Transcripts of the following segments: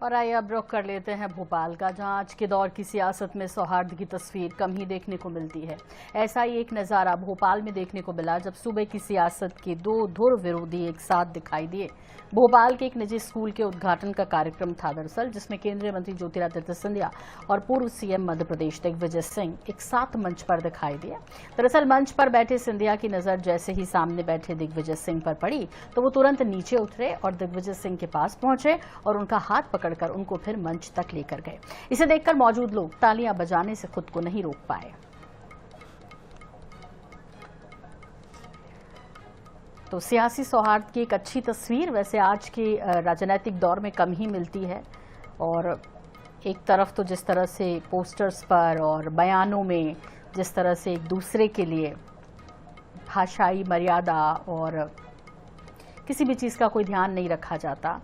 और आइए अब रुख कर लेते हैं भोपाल का, जहां आज के दौर की सियासत में सौहार्द की तस्वीर कम ही देखने को मिलती है। ऐसा ही एक नज़ारा भोपाल में देखने को मिला जब सूबे की सियासत के दो धुर विरोधी एक साथ दिखाई दिए। भोपाल के एक निजी स्कूल के उद्घाटन का कार्यक्रम था दरअसल, जिसमें केंद्रीय मंत्री ज्योतिरादित्य सिंधिया और पूर्व सीएम मध्य प्रदेश दिग्विजय सिंह एक साथ मंच पर दिखाई दिए। दरअसल मंच पर बैठे सिंधिया की नजर जैसे ही सामने बैठे दिग्विजय सिंह पर पड़ी तो वो तुरंत नीचे उतरे और दिग्विजय सिंह के पास पहुंचे और उनका हाथ पकड़कर उनको फिर मंच तक लेकर गए। इसे देखकर मौजूद लोग तालियां बजाने से खुद को नहीं रोक पाए। तो सियासी सौहार्द की एक अच्छी तस्वीर वैसे आज के राजनीतिक दौर में कम ही मिलती है। और एक तरफ तो जिस तरह से पोस्टर्स पर और बयानों में जिस तरह से एक दूसरे के लिए भाषाई मर्यादा और किसी भी चीज़ का कोई ध्यान नहीं रखा जाता,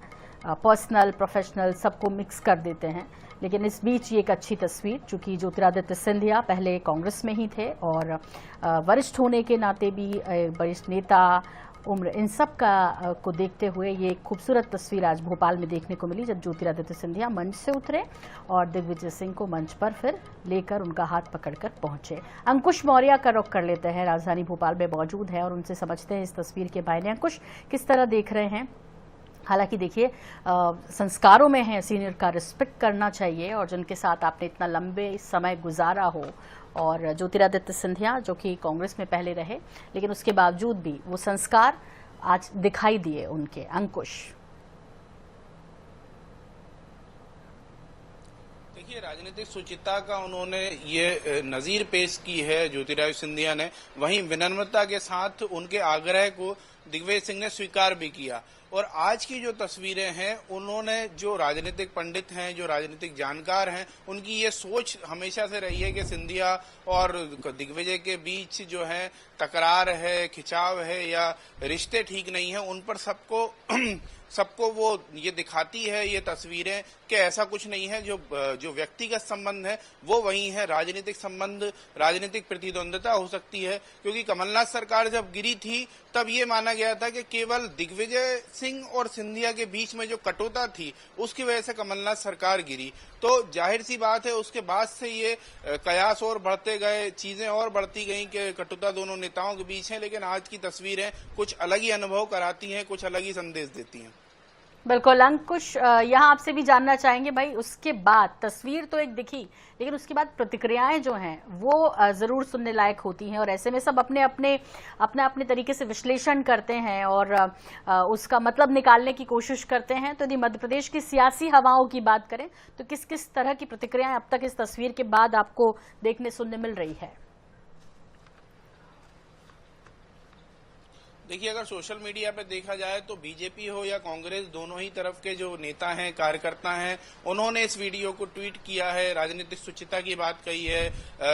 पर्सनल प्रोफेशनल सबको मिक्स कर देते हैं। लेकिन इस बीच ये एक अच्छी तस्वीर, चूंकि ज्योतिरादित्य सिंधिया पहले कांग्रेस में ही थे और वरिष्ठ होने के नाते भी वरिष्ठ नेता, उम्र, इन सब का को देखते हुए ये एक खूबसूरत तस्वीर आज भोपाल में देखने को मिली जब ज्योतिरादित्य सिंधिया मंच से उतरे और दिग्विजय सिंह को मंच पर फिर लेकर उनका हाथ पकड़कर पहुंचे। अंकुश मौर्य का रुख कर लेते हैं, राजधानी भोपाल में मौजूद है और उनसे समझते हैं इस तस्वीर के मायने। अंकुश, किस तरह देख रहे हैं? हालांकि देखिए, संस्कारों में है सीनियर का रिस्पेक्ट करना चाहिए और जिनके साथ आपने इतना लंबे समय गुजारा हो, और ज्योतिरादित्य सिंधिया जो कि कांग्रेस में पहले रहे लेकिन उसके बावजूद भी वो संस्कार आज दिखाई दिए उनके। अंकुश, देखिए, राजनीतिक सुचिता का उन्होंने ये नजीर पेश की है ज्योतिरादित्य सिंधिया ने, वहीं विनम्रता के साथ उनके आग्रह को दिग्विजय सिंह ने स्वीकार भी किया। और आज की जो तस्वीरें हैं, उन्होंने जो राजनीतिक पंडित हैं, जो राजनीतिक जानकार हैं, उनकी ये सोच हमेशा से रही है कि सिंधिया और दिग्विजय के बीच जो है तकरार है, खिंचाव है या रिश्ते ठीक नहीं है, उन पर सबको वो ये दिखाती है ये तस्वीरें कि ऐसा कुछ नहीं है। जो व्यक्तिगत संबंध है वो वही है, राजनीतिक संबंध, राजनीतिक प्रतिद्वंद्विता हो सकती है। क्योंकि कमलनाथ सरकार जब गिरी थी तब ये माना गया था कि केवल दिग्विजय सिंह और सिंधिया के बीच में जो कटुता थी उसकी वजह से कमलनाथ सरकार गिरी। तो जाहिर सी बात है उसके बाद से ये कयास और बढ़ते गए, चीजें और बढ़ती गई कि कटुता दोनों नेताओं के बीच है। लेकिन आज की तस्वीरें कुछ अलग ही अनुभव कराती हैं, कुछ अलग ही संदेश देती हैं। बिल्कुल अंकुश, यहाँ आपसे भी जानना चाहेंगे भाई, उसके बाद तस्वीर तो एक दिखी लेकिन उसके बाद प्रतिक्रियाएं जो हैं वो जरूर सुनने लायक होती हैं और ऐसे में सब अपने अपने तरीके से विश्लेषण करते हैं और उसका मतलब निकालने की कोशिश करते हैं। तो यदि मध्य प्रदेश की सियासी हवाओं की बात करें तो किस किस तरह की प्रतिक्रियाएं अब तक इस तस्वीर के बाद आपको देखने सुनने मिल रही है? देखिए, अगर सोशल मीडिया पे देखा जाए तो बीजेपी हो या कांग्रेस, दोनों ही तरफ के जो नेता हैं, कार्यकर्ता हैं, उन्होंने इस वीडियो को ट्वीट किया है, राजनीतिक सुचिता की बात कही है,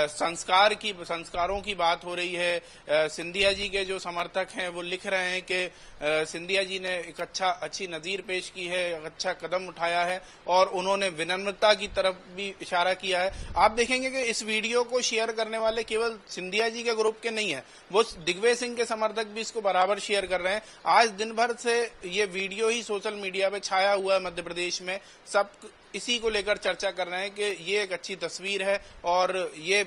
संस्कारों की बात हो रही है। सिंधिया जी के जो समर्थक हैं वो लिख रहे हैं कि सिंधिया जी ने एक अच्छी नजीर पेश की है, अच्छा कदम उठाया है और उन्होंने विनम्रता की तरफ भी इशारा किया है। आप देखेंगे कि इस वीडियो को शेयर करने वाले केवल सिंधिया जी के ग्रुप के नहीं है, वो दिग्विजय सिंह के समर्थक भी इसको बराबर शेयर कर रहे हैं। आज दिन भर से ये वीडियो ही सोशल मीडिया पे छाया हुआ है मध्य प्रदेश में, सब इसी को लेकर चर्चा कर रहे हैं कि ये एक अच्छी तस्वीर है। और ये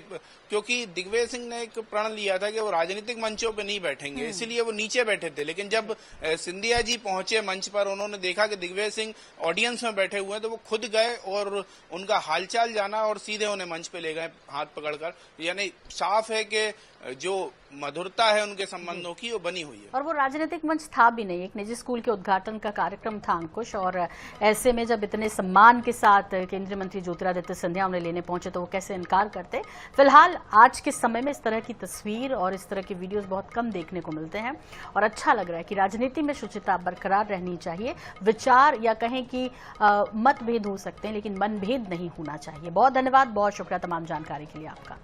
क्योंकि दिग्विजय सिंह ने एक प्रण लिया था कि वो राजनीतिक मंचों पे नहीं बैठेंगे, इसीलिए वो नीचे बैठे थे। लेकिन जब सिंधिया जी पहुंचे मंच पर, उन्होंने देखा कि दिग्विजय सिंह ऑडियंस में बैठे हुए हैं, तो वो खुद गए और उनका हालचाल जाना और सीधे उन्हें मंच पे ले गए हाथ पकड़कर। यानी साफ है कि जो मधुरता है उनके संबंधों की वो बनी हुई है। और वो राजनीतिक मंच था भी नहीं, एक निजी स्कूल के उद्घाटन का कार्यक्रम था अंकुश। और ऐसे में जब इतने सम्मान के साथ केंद्रीय मंत्री ज्योतिरादित्य सिंधिया उन्हें लेने पहुंचे तो वो कैसे इनकार करते। फिलहाल आज के समय में इस तरह की तस्वीर और इस तरह के वीडियोस बहुत कम देखने को मिलते हैं और अच्छा लग रहा है कि राजनीति में शुचिता बरकरार रहनी चाहिए। विचार या कहें कि मतभेद हो सकते हैं लेकिन मनभेद नहीं होना चाहिए। बहुत धन्यवाद, बहुत शुक्रिया तमाम जानकारी के लिए आपका।